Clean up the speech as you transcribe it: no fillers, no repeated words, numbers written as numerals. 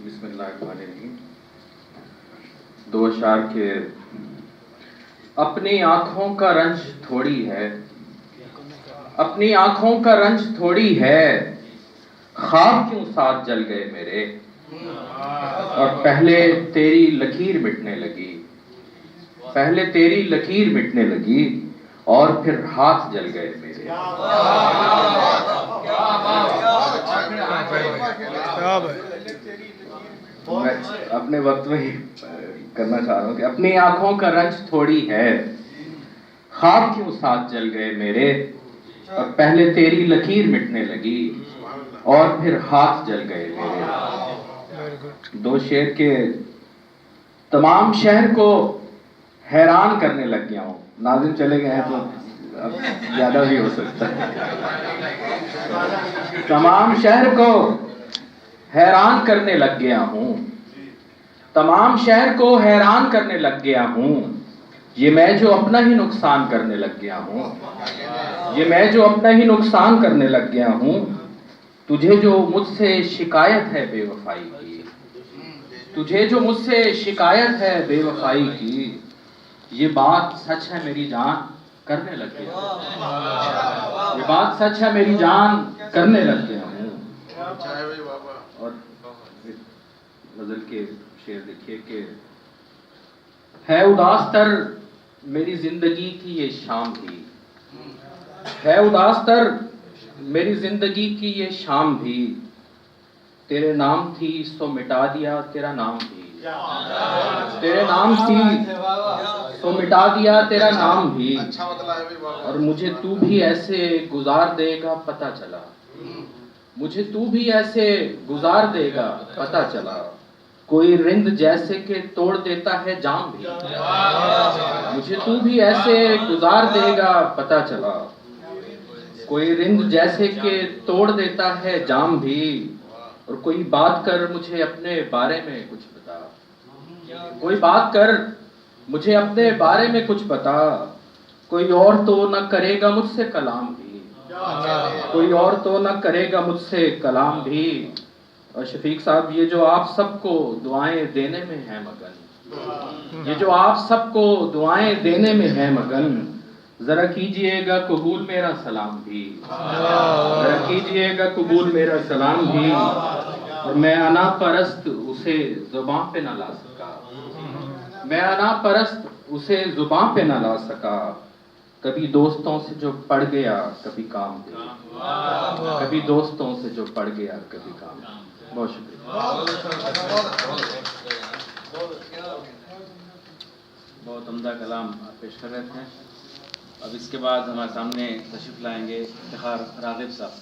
बिस्मिल्लाहिर्रहमानिर्रहीम। दो अशार के अपनी आँखों का रंज थोड़ी है, अपनी आँखों का रंज थोड़ी है, ख्वाब क्यों साथ जल गए मेरे, और पहले तेरी लकीर मिटने लगी, पहले तेरी लकीर मिटने लगी और फिर हाथ जल गए मेरे। मैं अपने वक्त में ही करना चाह रहा हूँ कि अपनी आंखों का रंज थोड़ी है, ख्वाब क्यों साथ जल गए मेरे, और पहले तेरी लकीर मिटने लगी और फिर हाथ जल गए मेरे। दो शेर के तमाम शहर को हैरान करने लग गया हूँ। नाज़िम चले गए हैं तो अब ज्यादा भी हो सकता है। तमाम शहर को हैरान करने लग गया हूँ, तमाम शहर को हैरान करने लग गया हूँ। ये मैं जो अपना ही नुकसान करने लग गया हूँ, ये मैं जो अपना ही नुकसान करने लग गया हूँ। तुझे जो मुझसे शिकायत है बेवफाई की, तुझे जो मुझसे शिकायत है बेवफाई की, ये बात सच है मेरी जान करने लग गया हूँ, ये बात सच है मेरी जान करने लग गया हूँ। और गजल के शेर देखिए कि है उदास तर मेरी जिंदगी की ये शाम भी, है उदास तर मेरी जिंदगी की ये शाम भी, तेरे नाम थी सो मिटा दिया तेरा नाम भी, तेरे नाम थी सो मिटा दिया तेरा नाम भी, और मुझे तू भी ऐसे गुजार देगा पता चला, मुझे तू भी ऐसे गुजार देगा पता चला। कोई रिंद जैसे के तोड़ देता है जाम भी, मुझे तू भी ऐसे गुजार देगा पता चला। कोई रिंद जैसे के तोड़ देता है जाम भी, और कोई बात कर मुझे अपने बारे में कुछ बता, कोई बात कर मुझे अपने बारे में कुछ बता। कोई और तो न करेगा मुझसे कलाम भी, कोई और तो न करेगा मुझसे कलाम भी। और शफीक साहब, ये जो आप सबको दुआएं देने में है मगन, ये जो आप सबको दुआएं देने में है मगन, जरा कीजिएगा कबूल मेरा सलाम भी, जरा कीजिएगा कबूल मेरा सलाम भी। और मैं अना परस्त उसे जुबां पे न ला सका, मैं अना परस्त उसे जुबां पे न ला सका। कभी दोस्तों से जो पड़ गया कभी काम भी, कभी दोस्तों से जो पड़ गया कभी काम। बहुत शुक्रिया। बहुत उम्दा कलाम आप पेश कर रहे थे। अब इसके बाद हमारे सामने तशरीफ लाएंगे इफ्तिखार राग़िब साहब।